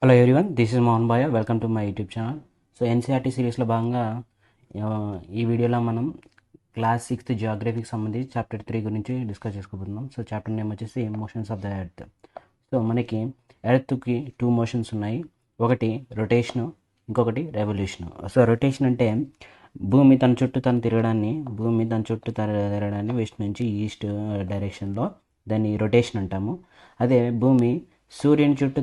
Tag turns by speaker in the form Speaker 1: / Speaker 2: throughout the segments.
Speaker 1: Hello everyone, this is Mohan Bhai. Welcome to my YouTube channel. So NCERT సిరీస్లో భాగంగా ఈ వీడియోలో మనం క్లాస్ 6th జియోగ్రఫీకి సంబంధించి చాప్టర్ 3 గురించి డిస్కస్ చేసుకోబోతున్నాం. సో చాప్టర్ నేమ్ వచ్చేసి motions off the earth. So మనకి ఎర్త్కి 2 మోషన్స్ ఉన్నాయి. ఒకటి రొటేషను, ఇంకొకటి రెవల్యూషను. సో రొటేషన్ అంటే భూమి తన చుట్టూ తిరగడాన్ని వెస్ట్ నుంచి ఈస్ట్ డైరెక్షన్లో దాన్ని రొటేషన్ అంటాము. అదే భూమి సూర్యుని చుట్టూ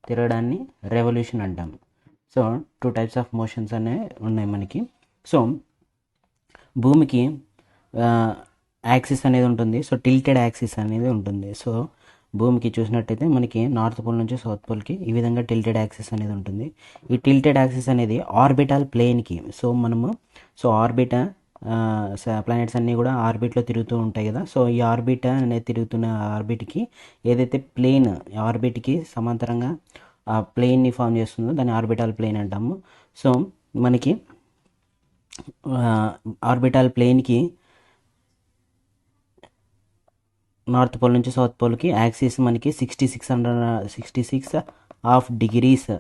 Speaker 1: తిరగడాన్ని రెవల్యూషన్ అంటాం. సో 2 టైప్స్ ఆఫ్ మోషన్స్ అనేవి ఉన్నాయి మనకి. సో భూమికి యాక్సిస్ అనేది ఉంటుంది. సో టిల్టెడ్ యాక్సిస్ అనేది ఉంటుంది. సో భూమికి చూసినట్టయితే మనకి నార్త్ పోల్ నుంచి సౌత్ పోల్కి ఈ విధంగా టిల్టెడ్ యాక్సిస్ అనేది ఉంటుంది. ఈ టిల్టెడ్ యాక్సిస్ అనేది ఆర్బిటల్ ప్లేన్కి ప్లానెట్స్ అన్నీ కూడా ఆర్బిట్లో తిరుగుతూ ఉంటాయి కదా. సో ఈ ఆర్బిట్ అనేది తిరుగుతున్న ఆర్బిట్కి ఏదైతే ప్లేన్ ఆర్బిట్కి సమాంతరంగా ఆ ప్లేన్ని ఫామ్ చేస్తుందో దాన్ని ఆర్బిటల్ ప్లేన్ అంటాము. సో మనకి ఆర్బిటల్ ప్లేన్కి నార్త్ పోల్ నుంచి సౌత్ పోల్కి యాక్సిస్ మనకి 66 హాఫ్ డిగ్రీస్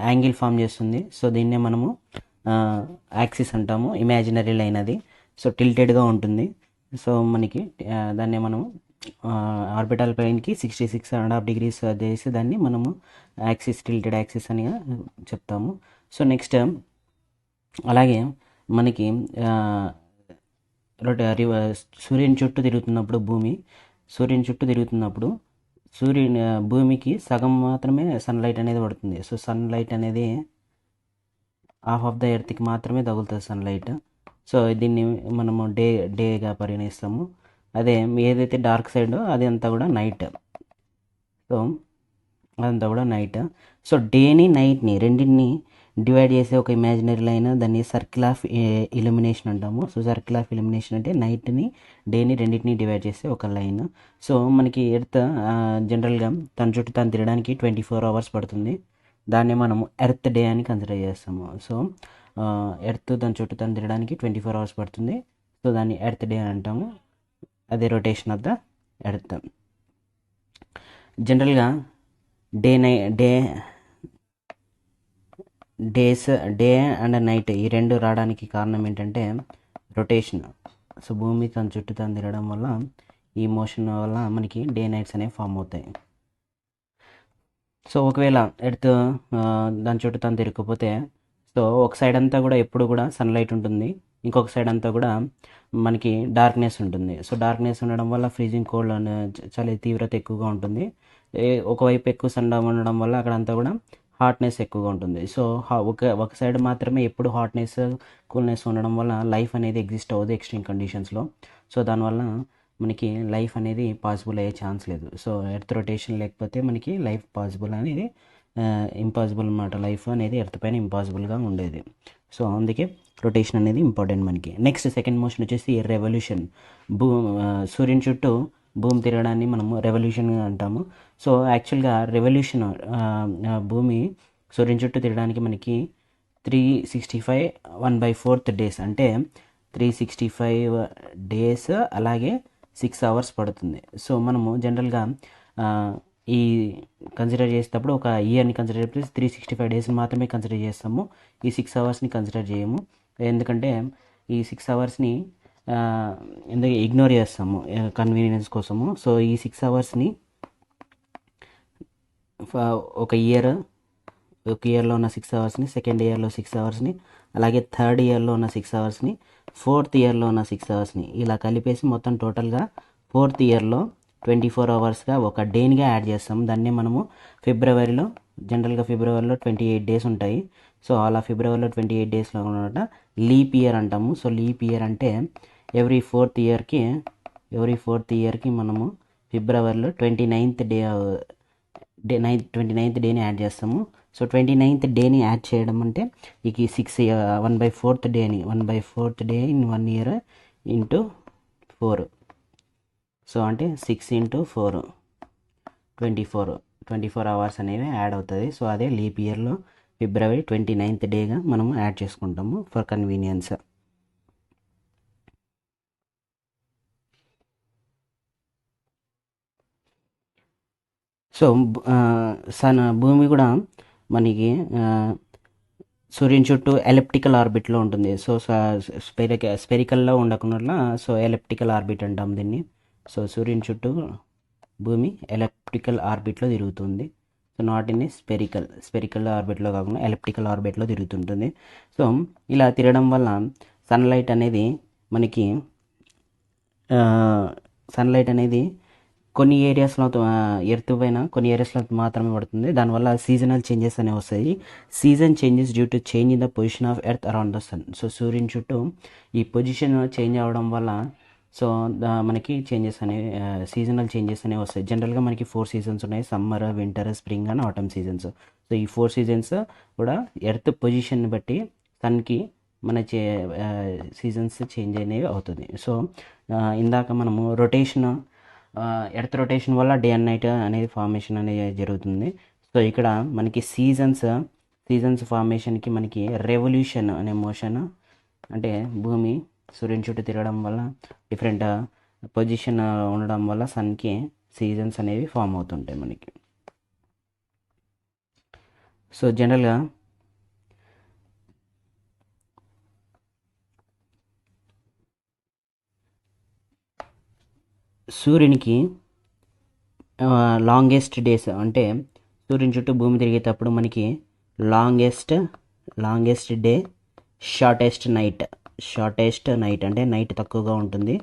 Speaker 1: యాంగిల్ ఫామ్ చేస్తుంది. సో దీన్నే మనము యాక్సిస్ అంటాము, ఇమాజినరీ లైన్ అది. సో టిల్టెడ్గా ఉంటుంది. సో మనకి దాన్నే మనము ఆర్బిటల్ ప్లేన్కి 66.5 డిగ్రీస్ చేసి దాన్ని మనము టిల్టెడ్ యాక్సిస్ అని చెప్తాము. సో నెక్స్ట్ అలాగే మనకి సూర్యుని చుట్టూ తిరుగుతున్నప్పుడు భూమికి సగం మాత్రమే సన్లైట్ అనేది పడుతుంది. సో సన్లైట్ అనేది హాఫ్ ఆఫ్ ద ఎర్త్కి మాత్రమే తగులుతుంది సన్లైట్. సో దీన్ని మనము డేగా పరిగణిస్తాము. అదే ఏదైతే డార్క్ సైడ్ అది అంతా కూడా నైట్. సో డేని నైట్ని రెండింటిని డివైడ్ చేసే ఒక ఇమాజినరీ లైన్, దాన్ని సర్కిల్ ఆఫ్ ఇల్యూమినేషన్ అంటాము. సో సర్కిల్ ఆఫ్ ఇల్యూమినేషన్ అంటే నైట్ని డేని రెండింటిని డివైడ్ చేసే ఒక లైన్. సో మనకి ఎర్త్ జనరల్గా తన చుట్టూ తను తిరగడానికి 24 అవర్స్ పడుతుంది. దాన్ని మనము ఎర్త్ డే అని కన్సిడర్ చేస్తాము. సో ఎర్త్ తన చుట్టూ తను తిరగడానికి 24 అవర్స్ పడుతుంది. సో దాన్ని ఎర్త్ డే అని అంటాము. అదే రొటేషన్ ఆఫ్ ద ఎర్త్. జనరల్గా డే అండ్ నైట్ ఈ రెండు రావడానికి కారణం ఏంటంటే రొటేషన్. సో భూమి తన చుట్టూ తను తిరగడం వల్ల ఈ మోషన్ వల్ల మనకి డే నైట్స్ అనేవి ఫామ్ అవుతాయి. సో ఒకవేళ ఎర్త్ దాని చుట్టూ తను తిరగకపోతే సో ఒక సైడ్ అంతా కూడా ఎప్పుడు కూడా సన్లైట్ ఉంటుంది, ఇంకొక సైడ్ అంతా కూడా మనకి డార్క్నెస్ ఉంటుంది. సో డార్క్నెస్ ఉండడం వల్ల ఫ్రీజింగ్ కోల్డ్ చలి తీవ్రత ఎక్కువగా ఉంటుంది. ఒకవైపు ఎక్కువ సన్ ఉండడం వల్ల అక్కడంతా కూడా హాట్నెస్ ఎక్కువగా ఉంటుంది. సో ఒక సైడ్ మాత్రమే ఎప్పుడు హాట్నెస్ కూల్నెస్ ఉండడం వల్ల లైఫ్ అనేది ఎగ్జిస్ట్ అవ్వదు ఎక్స్ట్రీమ్ కండిషన్స్లో. సో దానివల్ల మనకి లైఫ్ అనేది పాసిబుల్ అయ్యే ఛాన్స్ లేదు. సో ఎర్త్ రొటేషన్ లేకపోతే మనకి లైఫ్ పాసిబుల్ అనేది ఇంపాసిబుల్ అన్నమాట. లైఫ్ అనేది ఎర్త్ పైన ఇంపాసిబుల్గా ఉండేది. సో అందుకే రొటేషన్ అనేది ఇంపార్టెంట్ మనకి. నెక్స్ట్ సెకండ్ మోషన్ వచ్చేసి రెవల్యూషన్. సూర్యుని చుట్టూ భూమి తిరగడాన్ని మనము రెవల్యూషన్ అంటాము. సో యాక్చువల్గా రెవల్యూషన్ భూమి సూర్యుని చుట్టూ తిరగడానికి మనకి 365 1/4 డేస్ అంటే 365 డేస్ అలాగే 6 అవర్స్ పడుతుంది. సో మనము జనరల్గా ఈ కన్సిడర్ చేసేటప్పుడు ఒక ఇయర్ని కన్సిడర్ చేస్తే 365 డేస్ని మాత్రమే కన్సిడర్ చేస్తాము. ఈ 6 అవర్స్ని కన్సిడర్ చేయము. ఎందుకంటే ఈ 6 అవర్స్ని ఎందుకు ఇగ్నోర్ చేస్తాము కన్వీనియన్స్ కోసము. సో ఈ 6 అవర్స్ని ఒక ఇయర్లో ఉన్న 6 అవర్స్ని, సెకండ్ ఇయర్లో 6 అవర్స్ని, అలాగే థర్డ్ ఇయర్లో ఉన్న 6 అవర్స్ని, ఫోర్త్ ఇయర్లో ఉన్న 6 అవర్స్ని ఇలా కలిపేసి మొత్తం టోటల్గా ఫోర్త్ ఇయర్లో 24 అవర్స్గా ఒక డేనిగా యాడ్ చేస్తాం. దాన్ని మనము జనరల్గా ఫిబ్రవరిలో 28 డేస్ ఉంటాయి. సో అలా ఫిబ్రవరిలో 28 డేస్లో ఉన్నట లీప్ ఇయర్ అంటాము. సో లీప్ ఇయర్ అంటే ఎవ్రీ ఫోర్త్ ఇయర్కి మనము ఫిబ్రవరిలో 29th డేని యాడ్ చేస్తాము. సో 29th డేని యాడ్ చేయడం అంటే ఈ 1/4 day in 1 year into 4. So అంటే 6 × 4 24 అవర్స్ అనేవి యాడ్ అవుతుంది. సో అదే లీప్ ఇయర్లో ఫిబ్రవరి 29th డేగా మనము యాడ్ చేసుకుంటాము ఫర్ కన్వీనియన్స్. సో భూమి కూడా మనకి సూర్యుని చుట్టూ ఎలిప్టికల్ ఆర్బిట్లో ఉంటుంది. సో స్పెరికల్లో ఉండకుండా సో ఎలిప్టికల్ ఆర్బిట్ అంటాం దీన్ని. సో సూర్యుని చుట్టూ భూమి ఎలిప్టికల్ ఆర్బిట్లో తిరుగుతుంది. సో నాట్ ఇన్ స్పెరికల్ ఆర్బిట్లో కాకుండా ఎలిప్టికల్ ఆర్బిట్లో తిరుగుతుంటుంది. సో ఇలా తిరగడం వల్ల సన్లైట్ అనేది మనకి కొన్ని ఏరియాస్లో ఎర్త్ పైన కొన్ని ఏరియాస్లో మాత్రమే పడుతుంది. దానివల్ల సీజనల్ చేంజెస్ అనేవి వస్తాయి. Season changes due to change in the position of earth around the sun. So సూర్యుని చుట్టూ ఈ పొజిషన్ చేంజ్ అవ్వడం వల్ల సో మనకి చేంజెస్ అనేవి సీజనల్ చేంజెస్ అనేవి వస్తాయి. జనరల్గా మనకి 4 సీజన్స్ ఉన్నాయి: summer, winter, spring and atom seasons. So ఈ 4 సీజన్స్ కూడా ఎర్త్ పొజిషన్ బట్టి సన్కి మన సీజన్స్ చేంజ్ అనేవి అవుతుంది. సో ఇందాక మనము ఎర్త్ రొటేషన్ వల్ల డే అండ్ నైట్ అనేది ఫార్మేషన్ అనేది జరుగుతుంది. సో ఇక్కడ మనకి సీజన్స్ ఫార్మేషన్కి మనకి రెవల్యూషన్ అనే మోషన్, అంటే భూమి సూర్యుని చుట్టూ తిరగడం వల్ల డిఫరెంట్ పొజిషన్ ఉండడం వల్ల సన్కి సీజన్స్ అనేవి ఫామ్ అవుతుంటాయి మనకి. సో జనరల్గా సూర్యునికి లాంగెస్ట్ డేస్, అంటే సూర్యుని చుట్టూ భూమి తిరిగేటప్పుడు మనకి లాంగెస్ట్ డే, షార్టెస్ట్ నైట్ అంటే నైట్ తక్కువగా ఉంటుంది,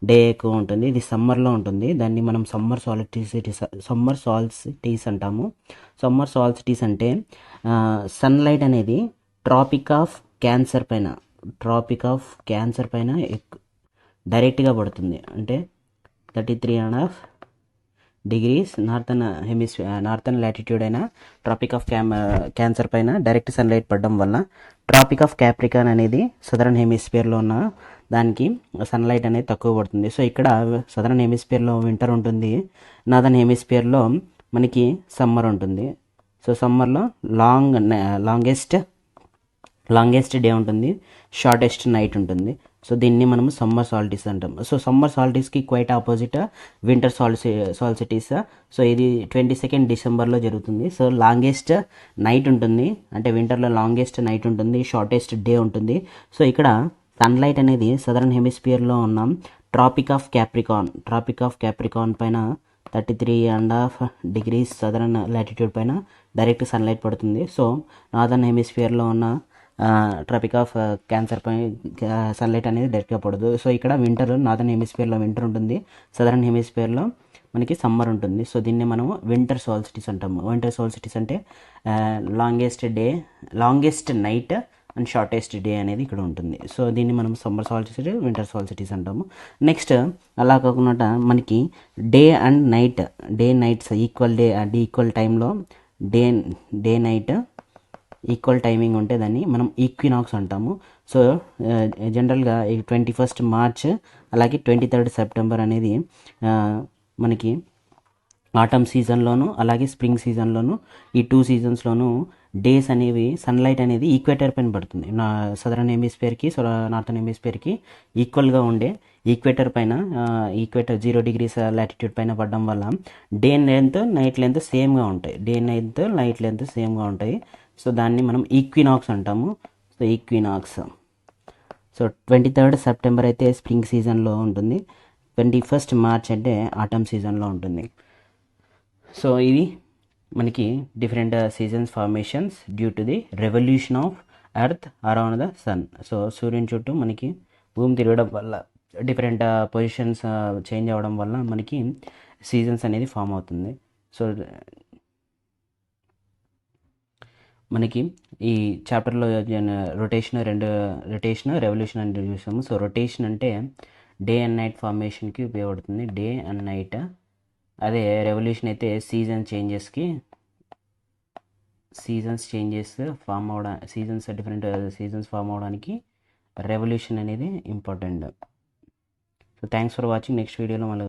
Speaker 1: డే ఎక్కువ ఉంటుంది. ఇది సమ్మర్లో ఉంటుంది. దాన్ని మనం సమ్మర్ సాల్స్టిస్ అంటాము. సమ్మర్ సాల్స్టిస్ అంటే సన్లైట్ అనేది ట్రాపిక్ ఆఫ్ క్యాన్సర్ పైన డైరెక్ట్గా పడుతుంది. అంటే 33.5 degrees నార్థన్ లాటిట్యూడ్ అయిన ట్రాపిక్ ఆఫ్ క్యాన్సర్ పైన డైరెక్ట్ సన్లైట్ పడడం వల్ల ట్రాపిక్ ఆఫ్ క్యాప్రికాన్ అనేది సదరన్ హెమిస్ఫియర్లో ఉన్న దానికి సన్లైట్ అనేది తక్కువ పడుతుంది. సో ఇక్కడ సదరన్ హెమిస్ఫియర్లో వింటర్ ఉంటుంది, నార్థన్ హెమిస్ఫియర్లో మనకి సమ్మర్ ఉంటుంది. సో సమ్మర్లో లాంగెస్ట్ డే ఉంటుంది, షార్టెస్ట్ నైట్ ఉంటుంది. సో దీన్ని మనం సమ్మర్ సాల్స్టిస్ అంటాం. సో సమ్మర్ సాల్స్టిస్కి quite opposite winter solstice. So ఇది 22 డిసెంబర్లో జరుగుతుంది. సో లాంగెస్ట్ నైట్ ఉంటుంది, అంటే వింటర్లో లాంగెస్ట్ నైట్ ఉంటుంది, షార్టెస్ట్ డే ఉంటుంది. సో ఇక్కడ సన్లైట్ అనేది సదరన్ హెమిస్ఫియర్లో ఉన్న ట్రాపిక్ ఆఫ్ క్యాప్రికాన్ పైన 33.5 degrees సదరన్ లాటిట్యూడ్ పైన డైరెక్ట్ సన్లైట్ పడుతుంది. సో నార్థన్ హెమిస్ఫియర్లో ఉన్న ట్రాపిక్ ఆఫ్ క్యాన్సర్ పై సన్లైట్ అనేది డైరెక్ట్గా పడదు. సో ఇక్కడ నార్థన్ హెమిస్ఫియర్లో వింటర్ ఉంటుంది, సదరన్ హెమిస్ఫియర్లో మనకి సమ్మర్ ఉంటుంది. సో దీన్ని మనము వింటర్ సాల్స్టిస్ అంటాము. వింటర్ సాల్స్టిస్ అంటే longest night and shortest day అనేది ఇక్కడ ఉంటుంది. సో దీన్ని మనం సమ్మర్ సాల్స్టిస్, వింటర్ సాల్స్టిస్ అంటాము. నెక్స్ట్ అలా కాకుండా మనకి డే నైట్స్ ఈక్వల్ టైంలో డే నైట్ ఈక్వల్ టైమింగ్ ఉంటే దాన్ని మనం ఈక్వినాక్స్ అంటాము. సో జనరల్గా 21 మార్చ్ అలాగే 23 సెప్టెంబర్ అనేది మనకి ఆటమ్ సీజన్లోను అలాగే స్ప్రింగ్ సీజన్లోను ఈ 2 సీజన్స్లోనూ డేస్ అనేవి సన్లైట్ అనేది ఈక్వేటర్ పైన పడుతుంది. సదరన్ హెమిస్ఫియర్కి నార్థన్ హెమిస్ఫియర్కి ఈక్వల్గా ఉండే ఈక్వేటర్ 0 degrees లాటిట్యూడ్ పైన పడడం వల్ల డే లెంత్ నైట్ లెంత్ సేమ్గా ఉంటాయి. సో దాన్ని మనం ఈక్వినాక్స్ అంటాము. So equinox. సో 23 సెప్టెంబర్ అయితే స్ప్రింగ్ సీజన్లో ఉంటుంది, 21 మార్చ్ అంటే ఆటమ్ సీజన్లో ఉంటుంది. సో ఇది మనకి different seasons formations due to the revolution of earth around the sun. So సూర్యుని చుట్టూ మనకి భూమి తిరగడం వల్ల డిఫరెంట్ పొజిషన్స్ చేంజ్ అవ్వడం వల్ల మనకి సీజన్స్ అనేది ఫామ్ అవుతుంది. సో మనకి ఈ చాప్టర్లో రొటేషన్ రెవల్యూషన్ అని చూసాము. సో రొటేషన్ అంటే డే అండ్ నైట్ ఫార్మేషన్కి ఉపయోగపడుతుంది, డే అండ్ నైట్. అదే రెవల్యూషన్ అయితే సీజన్స్ డిఫరెంట్ సీజన్స్ ఫామ్ అవడానికి రెవల్యూషన్ అనేది important. So thanks for watching. Next వీడియోలో మళ్ళీ